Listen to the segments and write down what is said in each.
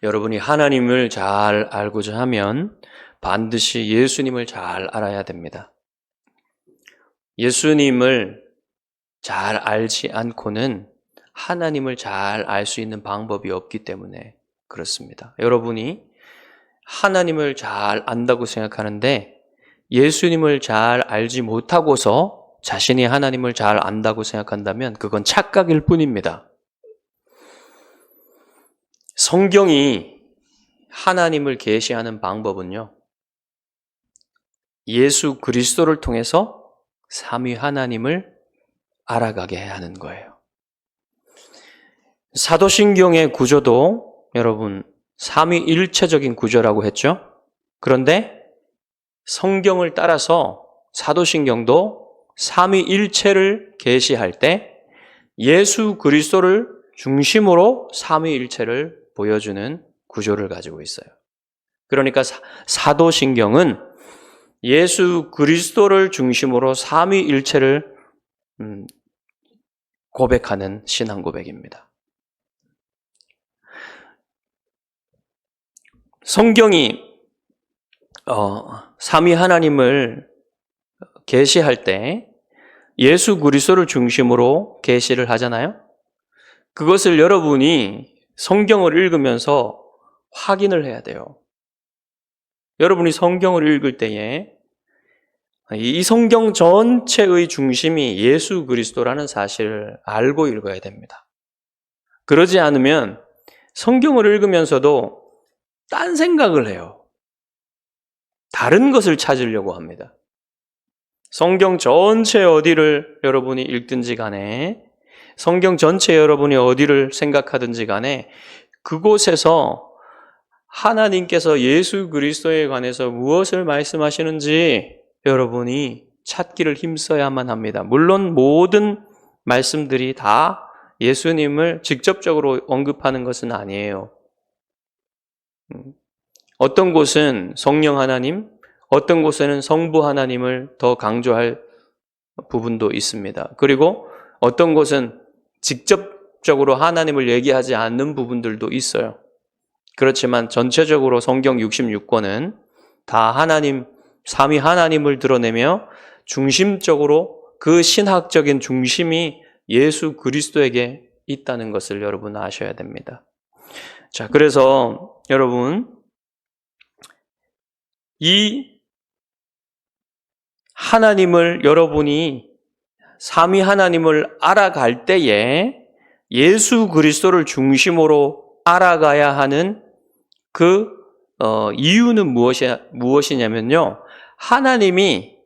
여러분이 하나님을 잘 알고자 하면 반드시 예수님을 잘 알아야 됩니다. 예수님을 잘 알지 않고는 하나님을 잘 알 수 있는 방법이 없기 때문에 그렇습니다. 여러분이 하나님을 잘 안다고 생각하는데 예수님을 잘 알지 못하고서 자신이 하나님을 잘 안다고 생각한다면 그건 착각일 뿐입니다. 성경이 하나님을 계시하는 방법은요, 예수 그리스도를 통해서 삼위 하나님을 알아가게 하는 거예요. 사도신경의 구조도 여러분 삼위일체적인 구조라고 했죠. 그런데 성경을 따라서 사도신경도 삼위일체를 계시할 때 예수 그리스도를 중심으로 삼위일체를 보여주는 구조를 가지고 있어요. 그러니까 사도신경은 예수 그리스도를 중심으로 삼위일체를 고백하는 신앙 고백입니다. 성경이 삼위 하나님을 계시할 때 예수 그리스도를 중심으로 계시를 하잖아요. 그것을 여러분이 성경을 읽으면서 확인을 해야 돼요. 여러분이 성경을 읽을 때에 이 성경 전체의 중심이 예수 그리스도라는 사실을 알고 읽어야 됩니다. 그러지 않으면 성경을 읽으면서도 딴 생각을 해요. 다른 것을 찾으려고 합니다. 성경 전체 어디를 여러분이 읽든지 간에, 성경 전체 여러분이 어디를 생각하든지 간에 그곳에서 하나님께서 예수 그리스도에 관해서 무엇을 말씀하시는지 여러분이 찾기를 힘써야만 합니다. 물론 모든 말씀들이 다 예수님을 직접적으로 언급하는 것은 아니에요. 어떤 곳은 성령 하나님, 어떤 곳에는 성부 하나님을 더 강조할 부분도 있습니다. 그리고 어떤 곳은 직접적으로 하나님을 얘기하지 않는 부분들도 있어요. 그렇지만 전체적으로 성경 66권은 다 하나님, 삼위 하나님을 드러내며 중심적으로 그 신학적인 중심이 예수 그리스도에게 있다는 것을 여러분 아셔야 됩니다. 자, 그래서 여러분, 이 하나님을 여러분이 삼위 하나님을 알아갈 때에 예수 그리스도를 중심으로 알아가야 하는 그 이유는 무엇이냐면요. 하나님이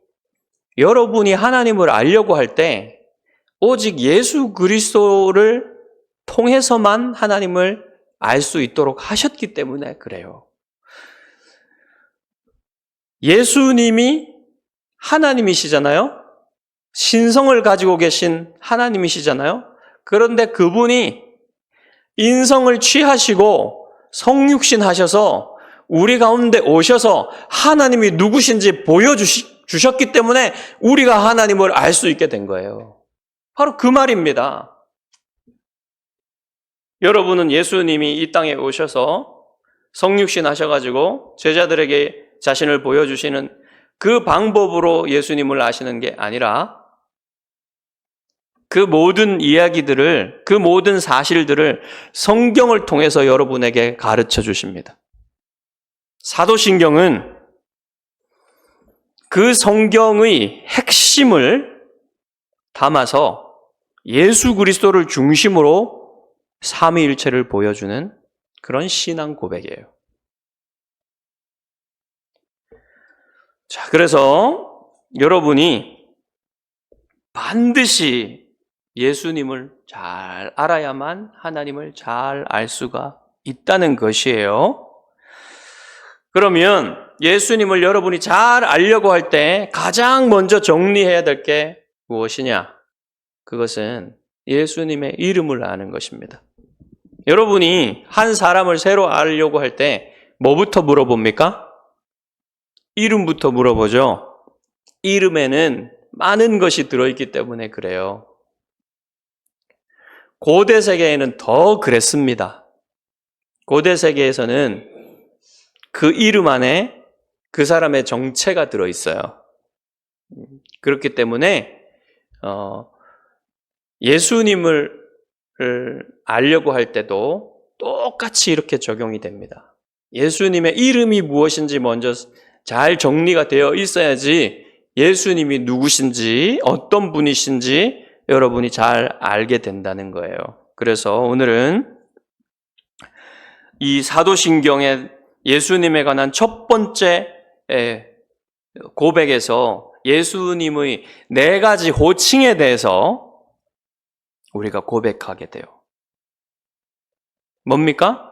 여러분이 하나님을 알려고 할 때 오직 예수 그리스도를 통해서만 하나님을 알 수 있도록 하셨기 때문에 그래요. 예수님이 하나님이시잖아요. 신성을 가지고 계신 하나님이시잖아요. 그런데 그분이 인성을 취하시고 성육신 하셔서 우리 가운데 오셔서 하나님이 누구신지 보여주셨기 때문에 우리가 하나님을 알 수 있게 된 거예요. 바로 그 말입니다. 여러분은 예수님이 이 땅에 오셔서 성육신 하셔가지고 제자들에게 자신을 보여주시는 그 방법으로 예수님을 아시는 게 아니라 그 모든 이야기들을, 그 모든 사실들을 성경을 통해서 여러분에게 가르쳐 주십니다. 사도신경은 그 성경의 핵심을 담아서 예수 그리스도를 중심으로 삼위일체를 보여주는 그런 신앙 고백이에요. 자, 그래서 여러분이 반드시 예수님을 잘 알아야만 하나님을 잘 알 수가 있다는 것이에요. 그러면 예수님을 여러분이 잘 알려고 할 때 가장 먼저 정리해야 될 게 무엇이냐? 그것은 예수님의 이름을 아는 것입니다. 여러분이 한 사람을 새로 알려고 할 때 뭐부터 물어봅니까? 이름부터 물어보죠. 이름에는 많은 것이 들어있기 때문에 그래요. 고대 세계에는 더 그랬습니다. 고대 세계에서는 그 이름 안에 그 사람의 정체가 들어있어요. 그렇기 때문에 예수님을 알려고 할 때도 똑같이 이렇게 적용이 됩니다. 예수님의 이름이 무엇인지 먼저 잘 정리가 되어 있어야지 예수님이 누구신지 어떤 분이신지 여러분이 잘 알게 된다는 거예요. 그래서 오늘은 이 사도신경에 예수님에 관한 첫 번째 고백에서 예수님의 4가지 호칭에 대해서 우리가 고백하게 돼요. 뭡니까?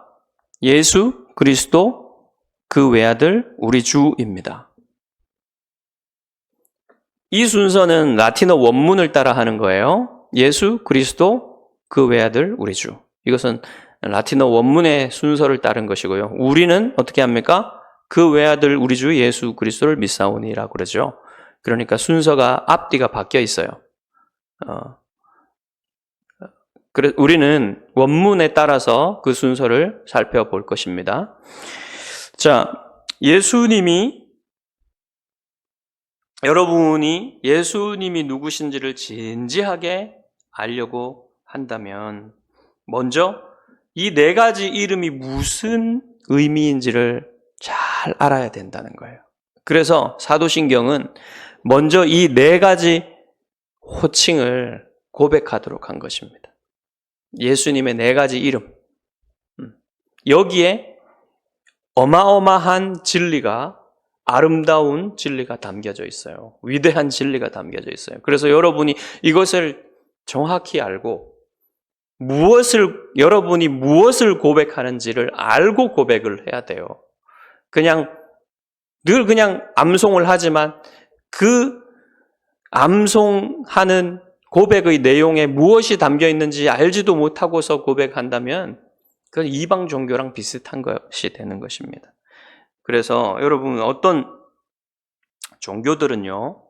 예수 그리스도 그 외아들 우리 주입니다. 이 순서는 라틴어 원문을 따라 하는 거예요. 예수 그리스도 그 외아들 우리 주. 이것은 라틴어 원문의 순서를 따른 것이고요. 우리는 어떻게 합니까? 그 외아들 우리 주 예수 그리스도를 믿사오니라고 그러죠. 그러니까 순서가 앞뒤가 바뀌어 있어요. 그래 우리는 원문에 따라서 그 순서를 살펴볼 것입니다. 자, 여러분이 예수님이 누구신지를 진지하게 알려고 한다면 먼저 이 4가지 이름이 무슨 의미인지를 잘 알아야 된다는 거예요. 그래서 사도신경은 먼저 이 4가지 호칭을 고백하도록 한 것입니다. 예수님의 4가지 이름. 여기에 어마어마한 진리가, 아름다운 진리가 담겨져 있어요. 위대한 진리가 담겨져 있어요. 그래서 여러분이 이것을 정확히 알고 여러분이 무엇을 고백하는지를 알고 고백을 해야 돼요. 늘 그냥 암송을 하지만 그 암송하는 고백의 내용에 무엇이 담겨 있는지 알지도 못하고서 고백한다면 그건 이방 종교랑 비슷한 것이 되는 것입니다. 그래서 여러분 어떤 종교들은요,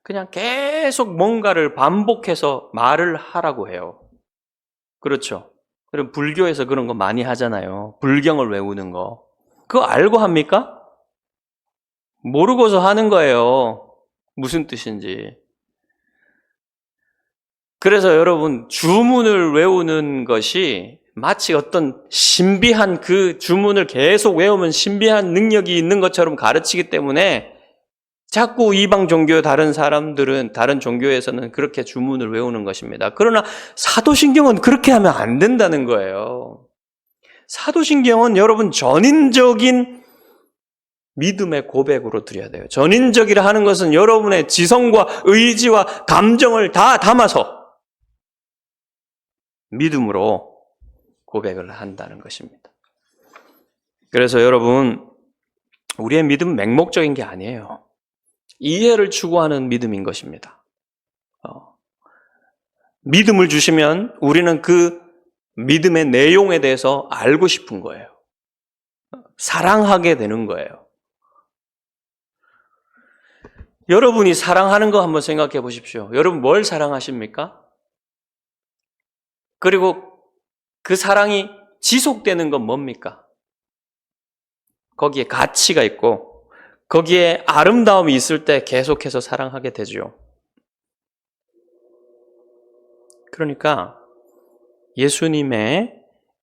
그냥 계속 뭔가를 반복해서 말을 하라고 해요. 그렇죠. 그럼 불교에서 그런 거 많이 하잖아요. 불경을 외우는 거. 그거 알고 합니까? 모르고서 하는 거예요. 무슨 뜻인지. 그래서 여러분 주문을 외우는 것이 마치 어떤 신비한 그 주문을 계속 외우면 신비한 능력이 있는 것처럼 가르치기 때문에 자꾸 이방 종교 다른 종교에서는 그렇게 주문을 외우는 것입니다. 그러나 사도신경은 그렇게 하면 안 된다는 거예요. 사도신경은 여러분 전인적인 믿음의 고백으로 드려야 돼요. 전인적이라 하는 것은 여러분의 지성과 의지와 감정을 다 담아서 믿음으로 고백을 한다는 것입니다. 그래서 여러분, 우리의 믿음은 맹목적인 게 아니에요. 이해를 추구하는 믿음인 것입니다. 믿음을 주시면 우리는 그 믿음의 내용에 대해서 알고 싶은 거예요. 사랑하게 되는 거예요. 여러분이 사랑하는 거 한번 생각해 보십시오. 여러분 뭘 사랑하십니까? 그리고 그 사랑이 지속되는 건 뭡니까? 거기에 가치가 있고 거기에 아름다움이 있을 때 계속해서 사랑하게 되죠. 그러니까 예수님의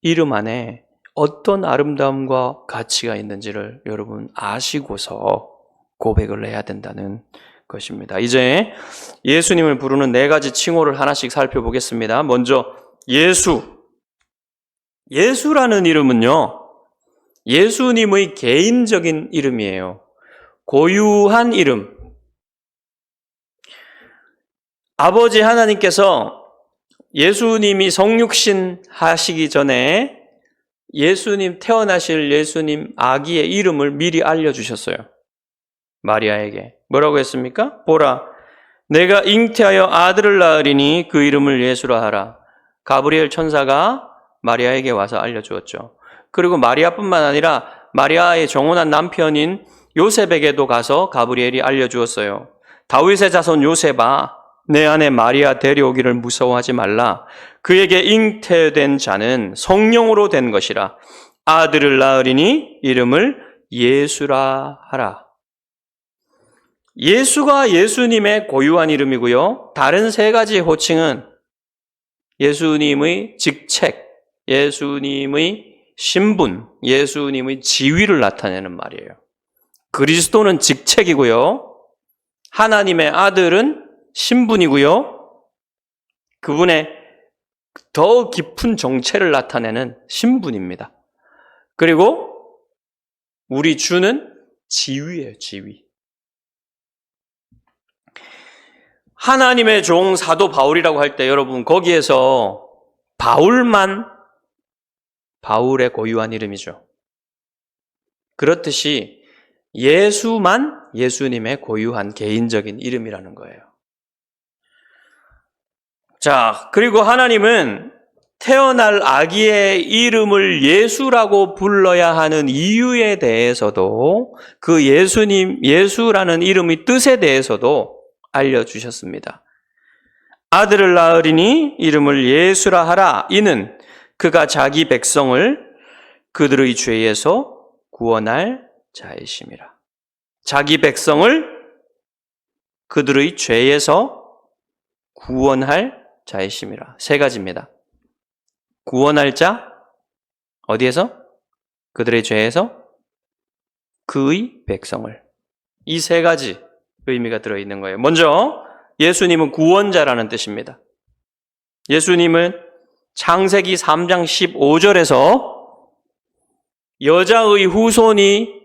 이름 안에 어떤 아름다움과 가치가 있는지를 여러분 아시고서 고백을 해야 된다는 것입니다. 이제 예수님을 부르는 4가지 칭호를 하나씩 살펴보겠습니다. 먼저 예수라는 이름은요, 예수님의 개인적인 이름이에요. 고유한 이름. 아버지 하나님께서 예수님이 성육신 하시기 전에 태어나실 예수님 아기의 이름을 미리 알려주셨어요. 마리아에게. 뭐라고 했습니까? 보라, 내가 잉태하여 아들을 낳으리니 그 이름을 예수라 하라. 가브리엘 천사가 마리아에게 와서 알려주었죠. 그리고 마리아뿐만 아니라 마리아의 정혼한 남편인 요셉에게도 가서 가브리엘이 알려주었어요. 다윗의 자손 요셉아, 내 아내 마리아 데려오기를 무서워하지 말라. 그에게 잉태된 자는 성령으로 된 것이라. 아들을 낳으리니 이름을 예수라 하라. 예수가 예수님의 고유한 이름이고요. 다른 세 가지 호칭은 예수님의 직책, 예수님의 신분, 예수님의 지위를 나타내는 말이에요. 그리스도는 직책이고요. 하나님의 아들은 신분이고요. 그분의 더 깊은 정체를 나타내는 신분입니다. 그리고 우리 주는 지위예요, 지위. 하나님의 종 사도 바울이라고 할 때 여러분 거기에서 바울만 바울의 고유한 이름이죠. 그렇듯이 예수만 예수님의 고유한 개인적인 이름이라는 거예요. 자, 그리고 하나님은 태어날 아기의 이름을 예수라고 불러야 하는 이유에 대해서도 그 예수라는 이름의 뜻에 대해서도 알려주셨습니다. 아들을 낳으리니 이름을 예수라 하라. 이는 그가 자기 백성을 그들의 죄에서 구원할 자이심이라. 자기 백성을 그들의 죄에서 구원할 자이심이라. 세 가지입니다. 구원할 자, 어디에서? 그들의 죄에서, 그의 백성을. 이 세 가지 의미가 들어있는 거예요. 먼저 예수님은 구원자라는 뜻입니다. 예수님은 창세기 3장 15절에서 여자의 후손이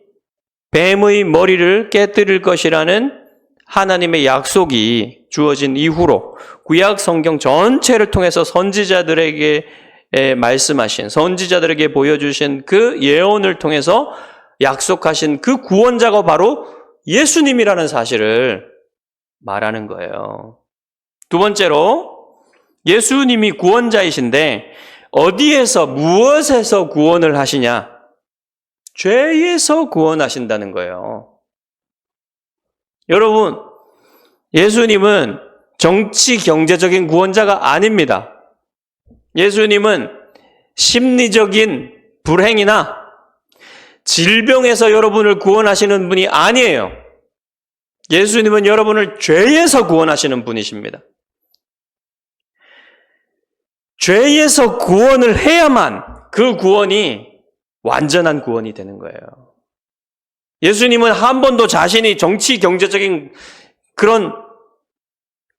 뱀의 머리를 깨뜨릴 것이라는 하나님의 약속이 주어진 이후로 구약 성경 전체를 통해서 선지자들에게 말씀하신, 선지자들에게 보여주신 그 예언을 통해서 약속하신 그 구원자가 바로 예수님이라는 사실을 말하는 거예요. 두 번째로 예수님이 구원자이신데 어디에서 무엇에서 구원을 하시냐? 죄에서 구원하신다는 거예요. 여러분, 예수님은 정치 경제적인 구원자가 아닙니다. 예수님은 심리적인 불행이나 질병에서 여러분을 구원하시는 분이 아니에요. 예수님은 여러분을 죄에서 구원하시는 분이십니다. 죄에서 구원을 해야만 그 구원이 완전한 구원이 되는 거예요. 예수님은 한 번도 자신이 정치 경제적인 그런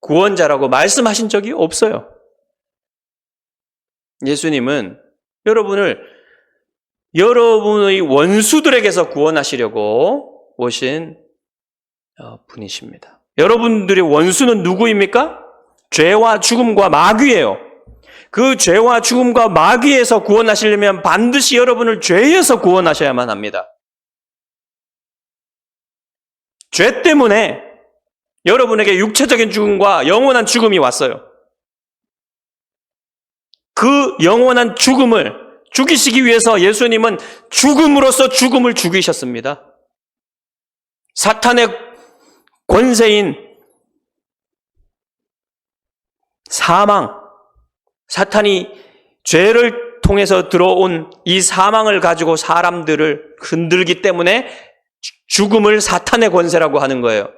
구원자라고 말씀하신 적이 없어요. 예수님은 여러분의 원수들에게서 구원하시려고 오신 분이십니다. 여러분들의 원수는 누구입니까? 죄와 죽음과 마귀예요. 그 죄와 죽음과 마귀에서 구원하시려면 반드시 여러분을 죄에서 구원하셔야만 합니다. 죄 때문에 여러분에게 육체적인 죽음과 영원한 죽음이 왔어요. 그 영원한 죽음을 죽이시기 위해서 예수님은 죽음으로써 죽음을 죽이셨습니다. 사탄의 권세인 사망, 사탄이 죄를 통해서 들어온 이 사망을 가지고 사람들을 흔들기 때문에 죽음을 사탄의 권세라고 하는 거예요.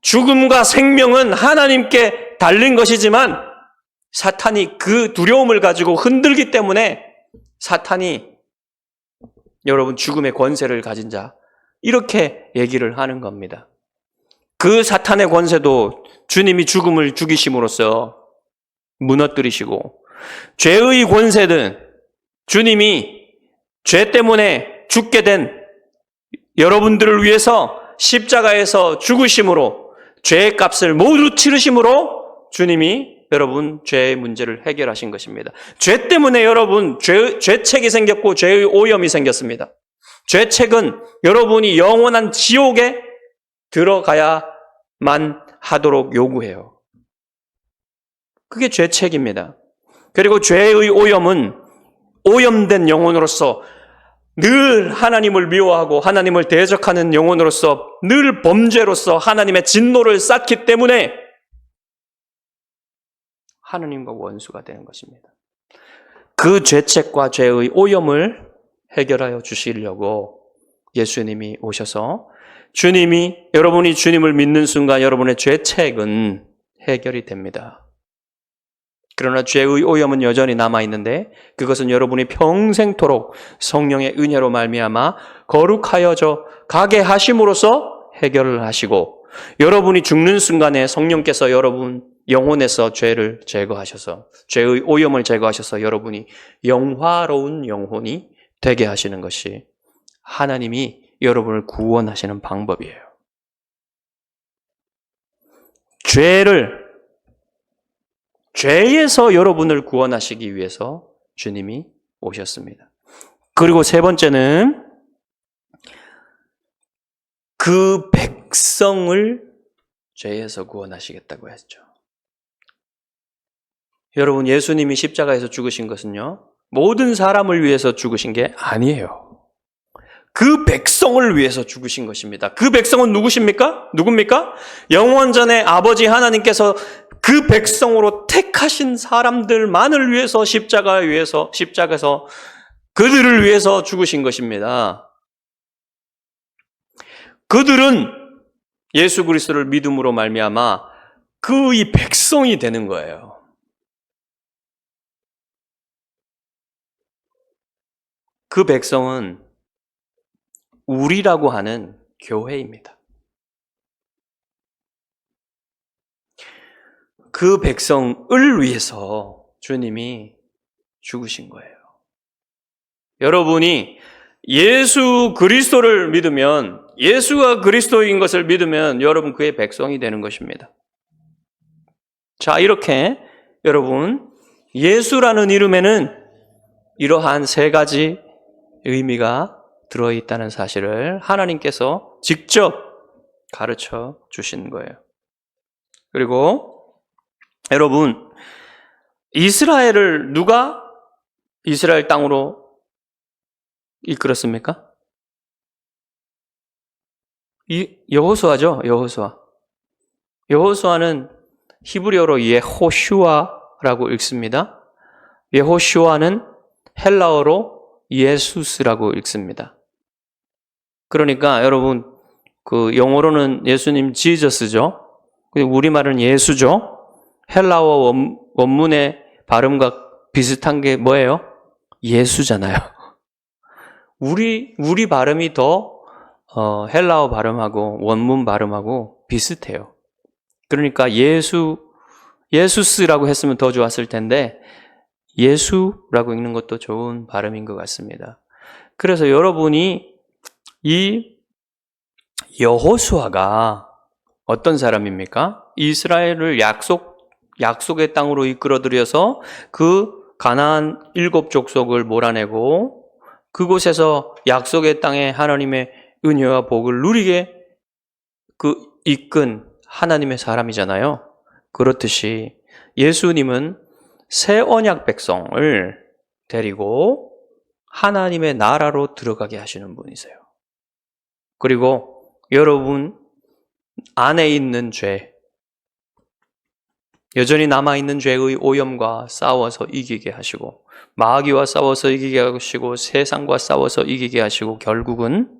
죽음과 생명은 하나님께 달린 것이지만 사탄이 그 두려움을 가지고 흔들기 때문에 사탄이 여러분 죽음의 권세를 가진 자, 이렇게 얘기를 하는 겁니다. 그 사탄의 권세도 주님이 죽음을 죽이심으로써 무너뜨리시고, 죄의 권세는 주님이 죄 때문에 죽게 된 여러분들을 위해서 십자가에서 죽으심으로 죄의 값을 모두 치르심으로 주님이 여러분 죄의 문제를 해결하신 것입니다. 죄 때문에 여러분 죄책이 생겼고 죄의 오염이 생겼습니다. 죄책은 여러분이 영원한 지옥에 들어가야만 하도록 요구해요. 그게 죄책입니다. 그리고 죄의 오염은 오염된 영혼으로서 늘 하나님을 미워하고 하나님을 대적하는 영혼으로서 늘 범죄로서 하나님의 진노를 쌓기 때문에 하나님과 원수가 되는 것입니다. 그 죄책과 죄의 오염을 해결하여 주시려고 예수님이 오셔서 여러분이 주님을 믿는 순간 여러분의 죄책은 해결이 됩니다. 그러나 죄의 오염은 여전히 남아있는데 그것은 여러분이 평생토록 성령의 은혜로 말미암아 거룩하여져 가게 하심으로써 해결을 하시고 여러분이 죽는 순간에 성령께서 여러분 영혼에서 죄를 제거하셔서 죄의 오염을 제거하셔서 여러분이 영화로운 영혼이 되게 하시는 것이 하나님이 여러분을 구원하시는 방법이에요. 죄에서 여러분을 구원하시기 위해서 주님이 오셨습니다. 그리고 세 번째는 그 백성을 죄에서 구원하시겠다고 했죠. 여러분, 예수님이 십자가에서 죽으신 것은요, 모든 사람을 위해서 죽으신 게 아니에요. 그 백성을 위해서 죽으신 것입니다. 그 백성은 누구십니까? 누굽니까? 영원전에 아버지 하나님께서 그 백성으로 택하신 사람들만을 위해서 십자가에서 그들을 위해서 죽으신 것입니다. 그들은 예수 그리스도를 믿음으로 말미암아 그의 백성이 되는 거예요. 그 백성은 우리라고 하는 교회입니다. 그 백성을 위해서 주님이 죽으신 거예요. 여러분이 예수 그리스도를 믿으면, 예수가 그리스도인 것을 믿으면 여러분 그의 백성이 되는 것입니다. 자, 이렇게 여러분, 예수라는 이름에는 이러한 세 가지 의미가 들어있다는 사실을 하나님께서 직접 가르쳐 주신 거예요. 그리고 여러분, 이스라엘을 누가 이스라엘 땅으로 이끌었습니까? 여호수아죠, 여호수아. 여호수아는 히브리어로 예호슈아라고 읽습니다. 예호슈아는 헬라어로 예수스라고 읽습니다. 그러니까 여러분, 그 영어로는 예수님 지저스죠. 우리말은 예수죠. 헬라어 원문의 발음과 비슷한 게 뭐예요? 예수잖아요. 우리 발음이 더 헬라어 발음하고 원문 발음하고 비슷해요. 그러니까 예수스라고 했으면 더 좋았을 텐데 예수라고 읽는 것도 좋은 발음인 것 같습니다. 그래서 여러분이 이 여호수아가 어떤 사람입니까? 이스라엘을 약속의 땅으로 이끌어들여서 그 가나안 7 족속을 몰아내고 그곳에서 약속의 땅에 하나님의 은혜와 복을 누리게 이끈 하나님의 사람이잖아요. 그렇듯이 예수님은 새 언약 백성을 데리고 하나님의 나라로 들어가게 하시는 분이세요. 그리고 여러분 안에 있는 죄, 여전히 남아있는 죄의 오염과 싸워서 이기게 하시고 마귀와 싸워서 이기게 하시고 세상과 싸워서 이기게 하시고 결국은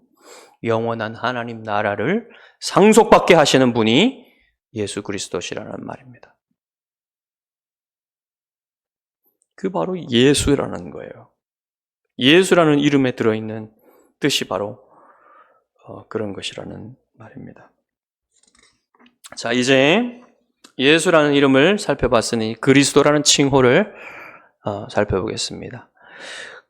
영원한 하나님 나라를 상속받게 하시는 분이 예수 그리스도시라는 말입니다. 그 바로 예수라는 거예요. 예수라는 이름에 들어있는 뜻이 바로 그런 것이라는 말입니다. 자, 이제 예수라는 이름을 살펴봤으니 그리스도라는 칭호를 살펴보겠습니다.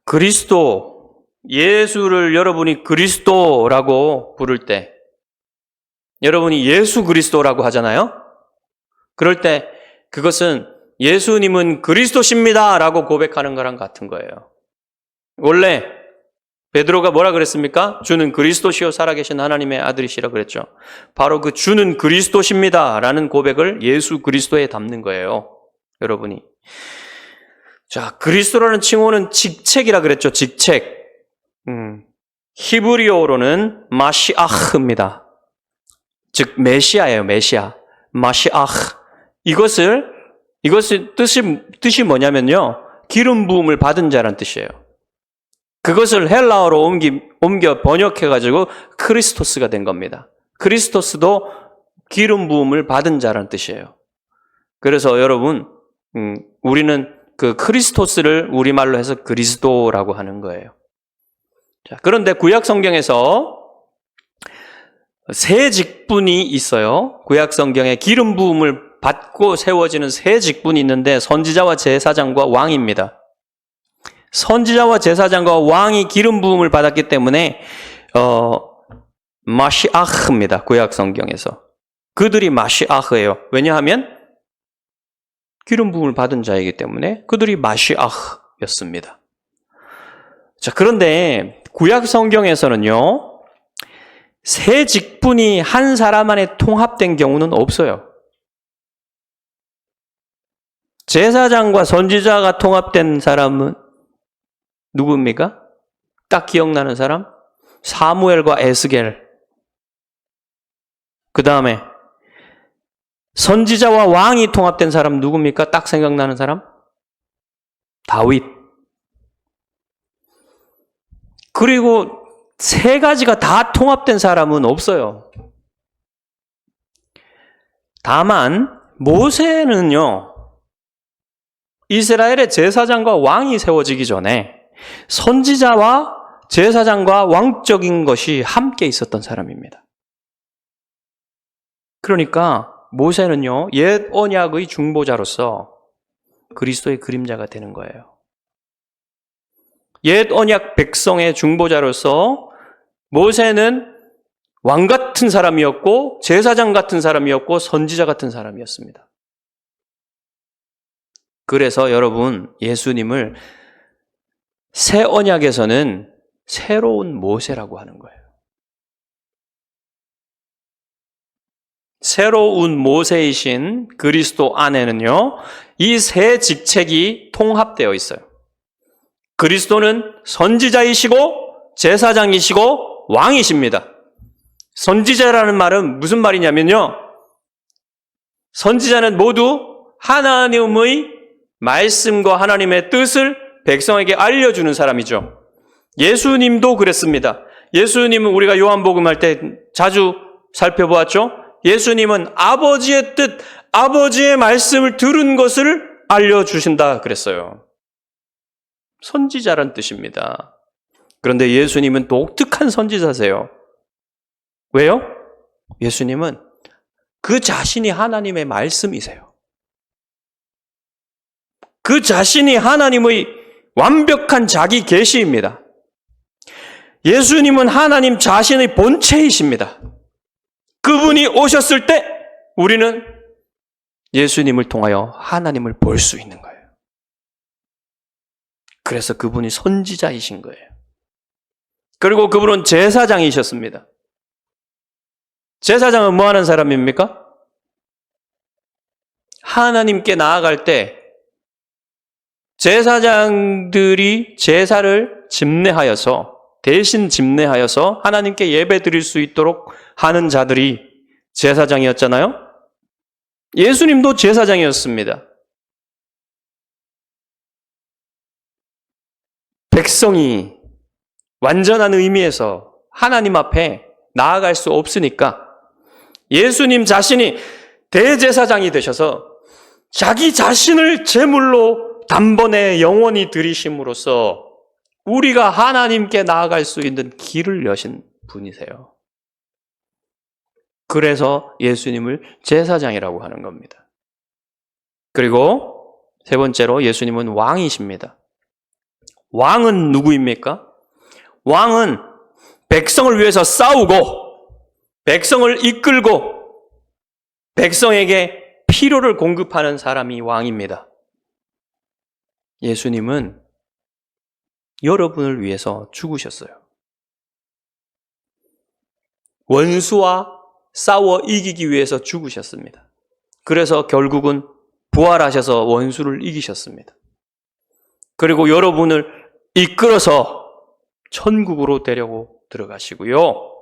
그리스도, 예수를 여러분이 그리스도라고 부를 때, 여러분이 예수 그리스도라고 하잖아요? 그럴 때 그것은 예수님은 그리스도십니다 라고 고백하는 거랑 같은 거예요. 원래 베드로가 뭐라 그랬습니까? 주는 그리스도시요 살아계신 하나님의 아들이시라 그랬죠. 바로 그 주는 그리스도십니다 라는 고백을 예수 그리스도에 담는 거예요. 여러분이. 자, 그리스도라는 칭호는 직책이라 그랬죠. 직책. 히브리어로는 마시아흐입니다. 즉 메시아예요. 메시아. 마시아흐. 이것이 뜻이 뭐냐면요. 기름 부음을 받은 자라는 뜻이에요. 그것을 헬라어로 옮겨 번역해가지고 크리스토스가 된 겁니다. 크리스토스도 기름 부음을 받은 자라는 뜻이에요. 그래서 여러분, 우리는 그 크리스토스를 우리말로 해서 그리스도라고 하는 거예요. 자, 그런데 구약 성경에서 세 직분이 있어요. 구약 성경에 기름 부음을 받고 세워지는 세 직분이 있는데 선지자와 제사장과 왕입니다. 선지자와 제사장과 왕이 기름 부음을 받았기 때문에 마시아흐입니다. 구약 성경에서. 그들이 마시아흐예요. 왜냐하면 기름 부음을 받은 자이기 때문에 그들이 마시아흐였습니다. 자, 그런데 구약 성경에서는요. 세 직분이 한 사람 안에 통합된 경우는 없어요. 제사장과 선지자가 통합된 사람은 누구입니까? 딱 기억나는 사람? 사무엘과 에스겔. 그 다음에 선지자와 왕이 통합된 사람 누굽니까? 딱 생각나는 사람? 다윗. 그리고 세 가지가 다 통합된 사람은 없어요. 다만 모세는요. 이스라엘의 제사장과 왕이 세워지기 전에 선지자와 제사장과 왕적인 것이 함께 있었던 사람입니다. 그러니까 모세는요, 옛 언약의 중보자로서 그리스도의 그림자가 되는 거예요. 옛 언약 백성의 중보자로서 모세는 왕 같은 사람이었고 제사장 같은 사람이었고 선지자 같은 사람이었습니다. 그래서 여러분, 예수님을 새 언약에서는 새로운 모세라고 하는 거예요. 새로운 모세이신 그리스도 안에는요, 이 세 직책이 통합되어 있어요. 그리스도는 선지자이시고 제사장이시고 왕이십니다. 선지자라는 말은 무슨 말이냐면요, 선지자는 모두 하나님의 말씀과 하나님의 뜻을 백성에게 알려주는 사람이죠. 예수님도 그랬습니다. 예수님은 우리가 요한복음 할 때 자주 살펴보았죠. 예수님은 아버지의 뜻, 아버지의 말씀을 들은 것을 알려주신다 그랬어요. 선지자란 뜻입니다. 그런데 예수님은 독특한 선지자세요. 왜요? 예수님은 그 자신이 하나님의 말씀이세요. 그 자신이 하나님의 완벽한 자기 계시입니다. 예수님은 하나님 자신의 본체이십니다. 그분이 오셨을 때 우리는 예수님을 통하여 하나님을 볼 수 있는 거예요. 그래서 그분이 선지자이신 거예요. 그리고 그분은 제사장이셨습니다. 제사장은 뭐 하는 사람입니까? 하나님께 나아갈 때 제사장들이 제사를 집례하여서 대신 집례하여서 하나님께 예배 드릴 수 있도록 하는 자들이 제사장이었잖아요. 예수님도 제사장이었습니다. 백성이 완전한 의미에서 하나님 앞에 나아갈 수 없으니까 예수님 자신이 대제사장이 되셔서 자기 자신을 제물로 단번에 영원히 드리심으로써 우리가 하나님께 나아갈 수 있는 길을 여신 분이세요. 그래서 예수님을 제사장이라고 하는 겁니다. 그리고 세 번째로 예수님은 왕이십니다. 왕은 누구입니까? 왕은 백성을 위해서 싸우고 백성을 이끌고 백성에게 필요를 공급하는 사람이 왕입니다. 예수님은 여러분을 위해서 죽으셨어요. 원수와 싸워 이기기 위해서 죽으셨습니다. 그래서 결국은 부활하셔서 원수를 이기셨습니다. 그리고 여러분을 이끌어서 천국으로 데려고 들어가시고요.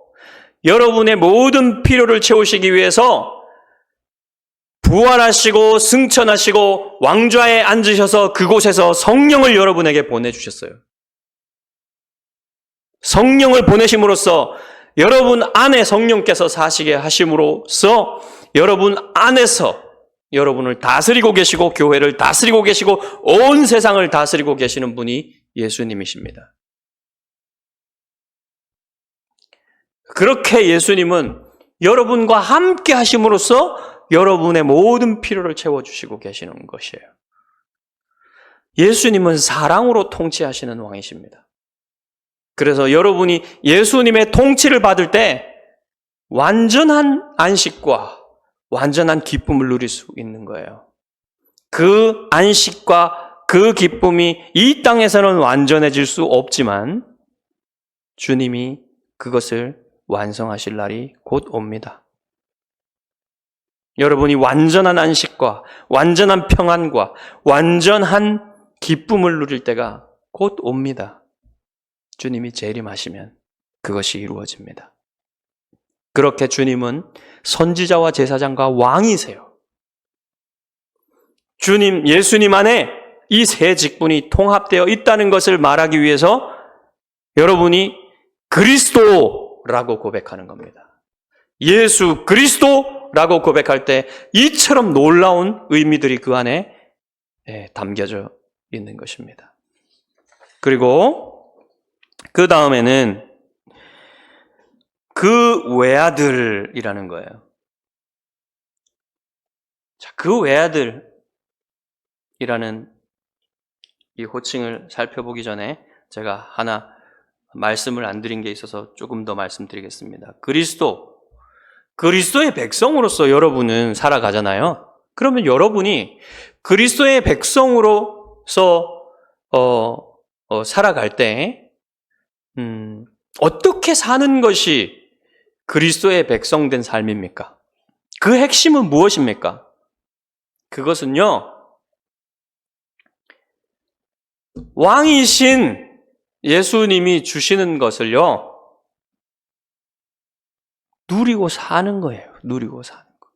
여러분의 모든 필요를 채우시기 위해서 부활하시고 승천하시고 왕좌에 앉으셔서 그곳에서 성령을 여러분에게 보내주셨어요. 성령을 보내심으로써 여러분 안에 성령께서 사시게 하심으로써 여러분 안에서 여러분을 다스리고 계시고 교회를 다스리고 계시고 온 세상을 다스리고 계시는 분이 예수님이십니다. 그렇게 예수님은 여러분과 함께 하심으로써 여러분의 모든 필요를 채워주시고 계시는 것이에요. 예수님은 사랑으로 통치하시는 왕이십니다. 그래서 여러분이 예수님의 통치를 받을 때 완전한 안식과 완전한 기쁨을 누릴 수 있는 거예요. 그 안식과 그 기쁨이 이 땅에서는 완전해질 수 없지만 주님이 그것을 완성하실 날이 곧 옵니다. 여러분이 완전한 안식과 완전한 평안과 완전한 기쁨을 누릴 때가 곧 옵니다. 주님이 재림하시면 그것이 이루어집니다. 그렇게 주님은 선지자와 제사장과 왕이세요. 주님, 예수님 안에 이 세 직분이 통합되어 있다는 것을 말하기 위해서 여러분이 그리스도라고 고백하는 겁니다. 예수 그리스도라고 고백할 때 이처럼 놀라운 의미들이 그 안에 담겨져 있는 것입니다. 그리고 그 다음에는 그 외아들이라는 거예요. 자, 그 외아들이라는 이 호칭을 살펴보기 전에 제가 하나 말씀을 안 드린 게 있어서 조금 더 말씀드리겠습니다. 그리스도의 백성으로서 여러분은 살아가잖아요. 그러면 여러분이 그리스도의 백성으로서 살아갈 때 어떻게 사는 것이 그리스도의 백성된 삶입니까? 그 핵심은 무엇입니까? 그것은요, 왕이신 예수님이 주시는 것을요, 누리고 사는 거예요. 누리고 사는 거.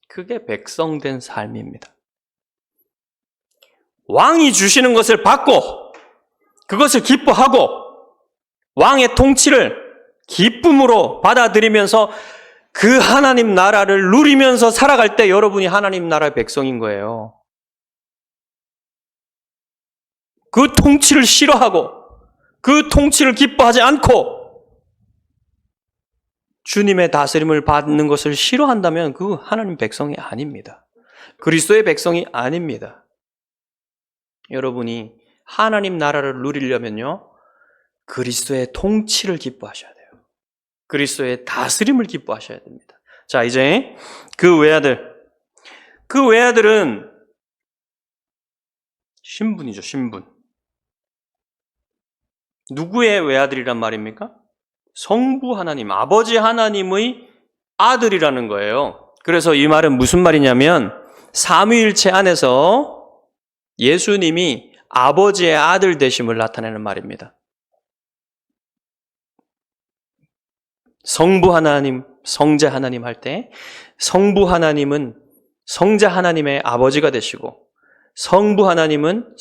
그게 백성된 삶입니다. 왕이 주시는 것을 받고 그것을 기뻐하고 왕의 통치를 기쁨으로 받아들이면서 그 하나님 나라를 누리면서 살아갈 때 여러분이 하나님 나라의 백성인 거예요. 그 통치를 싫어하고 그 통치를 기뻐하지 않고 주님의 다스림을 받는 것을 싫어한다면 그 하나님 백성이 아닙니다. 그리스도의 백성이 아닙니다. 여러분이 하나님 나라를 누리려면요, 그리스도의 통치를 기뻐하셔야 돼요. 그리스도의 다스림을 기뻐하셔야 됩니다. 자, 이제 그 외아들은 신분이죠, 신분. 누구의 외아들이란 말입니까? 성부 하나님, 아버지 하나님의 아들이라는 거예요. 그래서 이 말은 무슨 말이냐면 삼위일체 안에서 예수님이 아버지의 아들 되심을 나타내는 말입니다. 성부 하나님, 성자 하나님 할 때 성부 하나님은 성자 하나님의 아버지가 되시고 성자 하나님은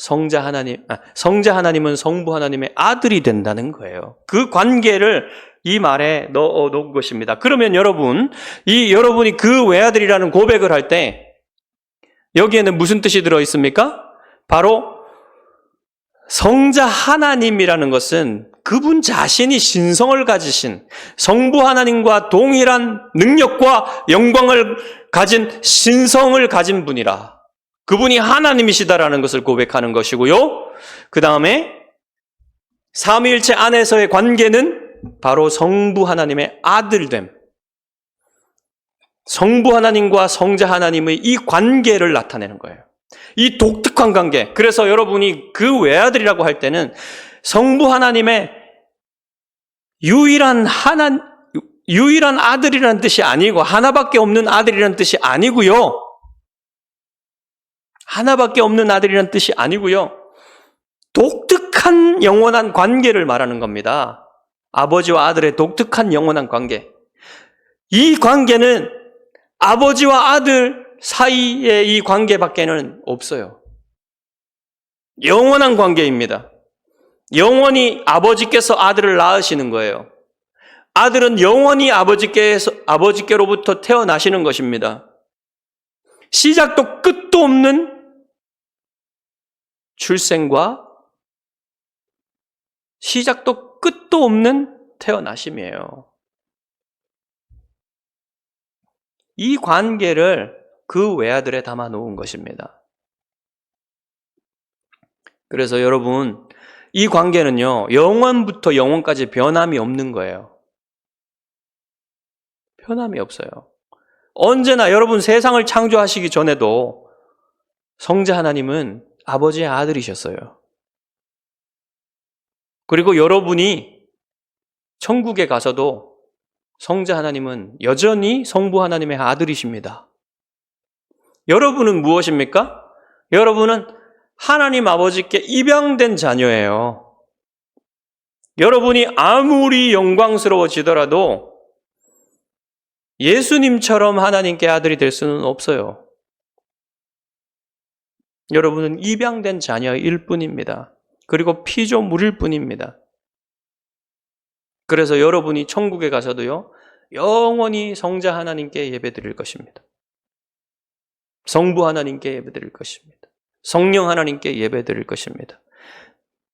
성부 하나님의 아들이 된다는 거예요. 그 관계를 이 말에 넣어 놓은 것입니다. 그러면 여러분이 그 외아들이라는 고백을 할 때 여기에는 무슨 뜻이 들어 있습니까? 바로 성자 하나님이라는 것은 그분 자신이 신성을 가지신 성부 하나님과 동일한 능력과 영광을 가진 신성을 가진 분이라. 그분이 하나님이시다라는 것을 고백하는 것이고요. 그 다음에 삼위일체 안에서의 관계는 바로 성부 하나님의 아들됨. 성부 하나님과 성자 하나님의 이 관계를 나타내는 거예요. 이 독특한 관계. 그래서 여러분이 그 외아들이라고 할 때는 성부 하나님의 유일한 아들이라는 뜻이 아니고 하나밖에 없는 아들이라는 뜻이 아니고요. 하나밖에 없는 아들이라는 뜻이 아니고요. 독특한 영원한 관계를 말하는 겁니다. 아버지와 아들의 독특한 영원한 관계. 이 관계는 아버지와 아들 사이의 이 관계밖에는 없어요. 영원한 관계입니다. 영원히 아버지께서 아들을 낳으시는 거예요. 아들은 영원히 아버지께로부터 태어나시는 것입니다. 시작도 끝도 없는 출생과 시작도 끝도 없는 태어나심이에요. 이 관계를 그 외아들에 담아 놓은 것입니다. 그래서 여러분, 이 관계는요, 영원부터 영원까지 변함이 없는 거예요. 변함이 없어요. 언제나 여러분 세상을 창조하시기 전에도 성자 하나님은 아버지의 아들이셨어요. 그리고 여러분이 천국에 가서도 성자 하나님은 여전히 성부 하나님의 아들이십니다. 여러분은 무엇입니까? 여러분은 하나님 아버지께 입양된 자녀예요. 여러분이 아무리 영광스러워지더라도 예수님처럼 하나님께 아들이 될 수는 없어요. 여러분은 입양된 자녀일 뿐입니다. 그리고 피조물일 뿐입니다. 그래서 여러분이 천국에 가서도요, 영원히 성자 하나님께 예배드릴 것입니다. 성부 하나님께 예배드릴 것입니다. 성령 하나님께 예배드릴 것입니다.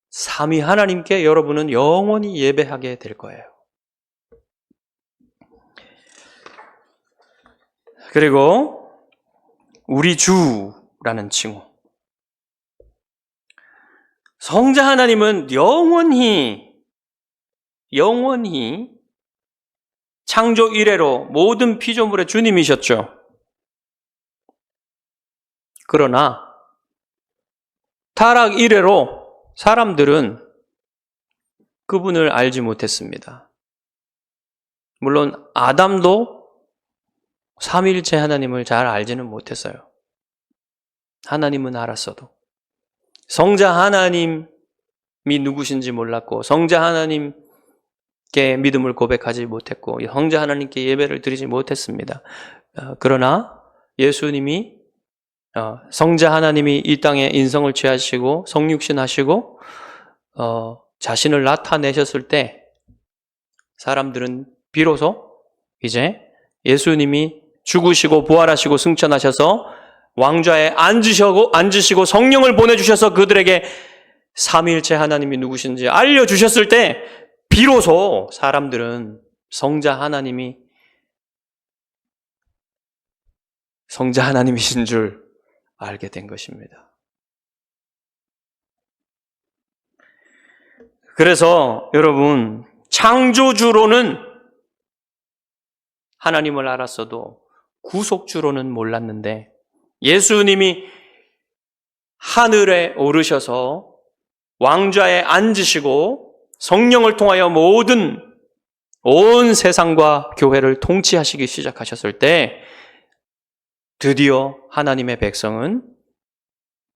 삼위 하나님께 여러분은 영원히 예배하게 될 거예요. 그리고 우리 주라는 칭호. 성자 하나님은 영원히 창조 이래로 모든 피조물의 주님이셨죠. 그러나 타락 이래로 사람들은 그분을 알지 못했습니다. 물론 아담도 삼위일체 하나님을 잘 알지는 못했어요. 하나님은 알았어도. 성자 하나님이 누구신지 몰랐고 성자 하나님께 믿음을 고백하지 못했고 성자 하나님께 예배를 드리지 못했습니다. 그러나 예수님이 성자 하나님이 이 땅에 인성을 취하시고 성육신 하시고 자신을 나타내셨을 때 사람들은 비로소 이제 예수님이 죽으시고 부활하시고 승천하셔서 왕좌에 앉으시고 성령을 보내주셔서 그들에게 삼위일체 하나님이 누구신지 알려주셨을 때 비로소 사람들은 성자 하나님이신 줄 알게 된 것입니다. 그래서 여러분, 창조주로는 하나님을 알았어도 구속주로는 몰랐는데 예수님이 하늘에 오르셔서 왕좌에 앉으시고 성령을 통하여 온 세상과 교회를 통치하시기 시작하셨을 때 드디어 하나님의 백성은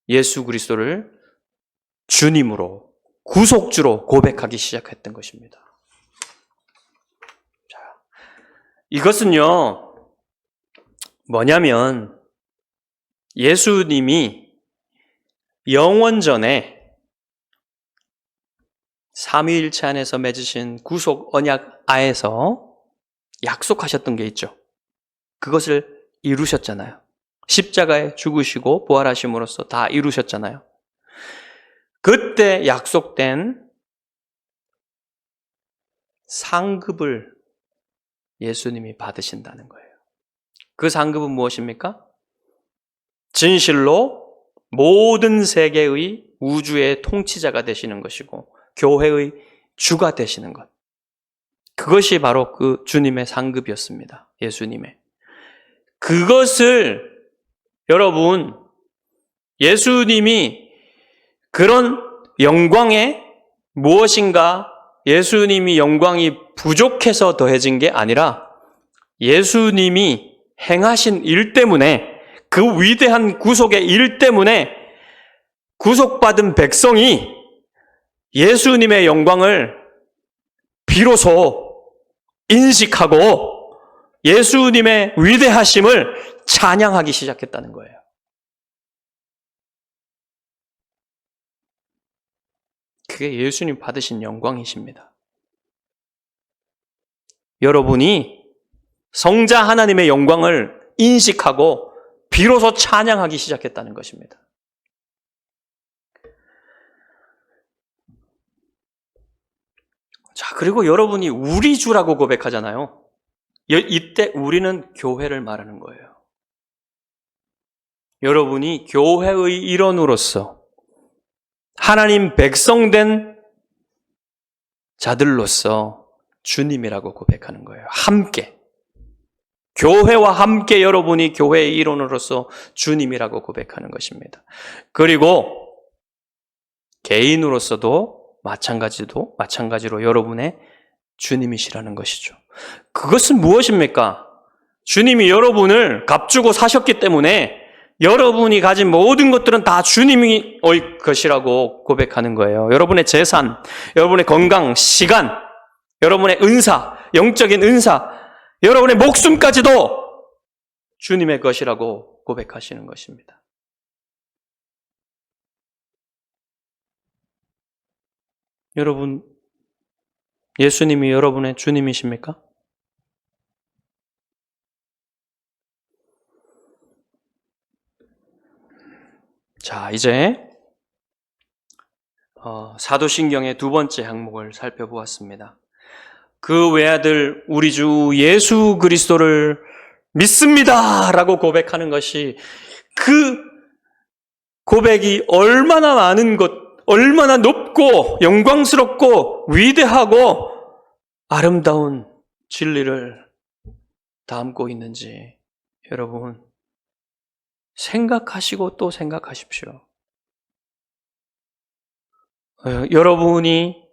예수 그리스도를 주님으로 구속주로 고백하기 시작했던 것입니다. 자, 이것은요 뭐냐면 예수님이 영원전에 삼위일체 안에서 맺으신 구속 언약 아에서 약속하셨던 게 있죠. 그것을 이루셨잖아요. 십자가에 죽으시고 부활하심으로써 다 이루셨잖아요. 그때 약속된 상급을 예수님이 받으신다는 거예요. 그 상급은 무엇입니까? 진실로 모든 세계의 우주의 통치자가 되시는 것이고 교회의 주가 되시는 것. 그것이 바로 그 주님의 상급이었습니다. 예수님의. 그것을 여러분 예수님이 그런 영광에 무엇인가 예수님이 영광이 부족해서 더해진 게 아니라 예수님이 행하신 일 때문에 그 위대한 구속의 일 때문에 구속받은 백성이 예수님의 영광을 비로소 인식하고 예수님의 위대하심을 찬양하기 시작했다는 거예요. 그게 예수님 받으신 영광이십니다. 여러분이 성자 하나님의 영광을 인식하고 비로소 찬양하기 시작했다는 것입니다. 자, 그리고 여러분이 우리 주라고 고백하잖아요. 이때 우리는 교회를 말하는 거예요. 여러분이 교회의 일원으로서 하나님 백성된 자들로서 주님이라고 고백하는 거예요. 함께. 교회와 함께 여러분이 교회의 일원으로서 주님이라고 고백하는 것입니다. 그리고 개인으로서도 마찬가지로 여러분의 주님이시라는 것이죠. 그것은 무엇입니까? 주님이 여러분을 값주고 사셨기 때문에 여러분이 가진 모든 것들은 다 주님의 것이라고 고백하는 거예요. 여러분의 재산, 여러분의 건강, 시간, 여러분의 은사, 영적인 은사, 여러분의 목숨까지도 주님의 것이라고 고백하시는 것입니다. 여러분, 예수님이 여러분의 주님이십니까? 자, 이제 사도신경의 두 번째 항목을 살펴보았습니다. 그 외아들 우리 주 예수 그리스도를 믿습니다 라고 고백하는 것이 그 고백이 얼마나 많은 것, 얼마나 높고 영광스럽고 위대하고 아름다운 진리를 담고 있는지 여러분 생각하시고 또 생각하십시오. 여러분이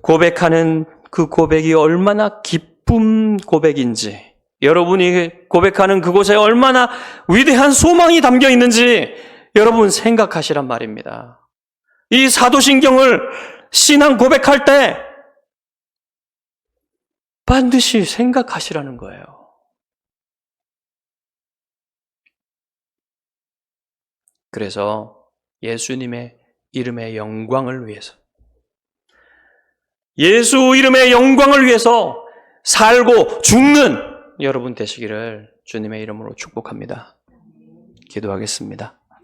고백하는 그 고백이 얼마나 기쁜 고백인지, 여러분이 고백하는 그곳에 얼마나 위대한 소망이 담겨 있는지 여러분 생각하시란 말입니다. 이 사도신경을 신앙 고백할 때 반드시 생각하시라는 거예요. 그래서 예수님의 이름의 영광을 위해서, 예수 이름의 영광을 위해서 살고 죽는 여러분 되시기를 주님의 이름으로 축복합니다. 기도하겠습니다.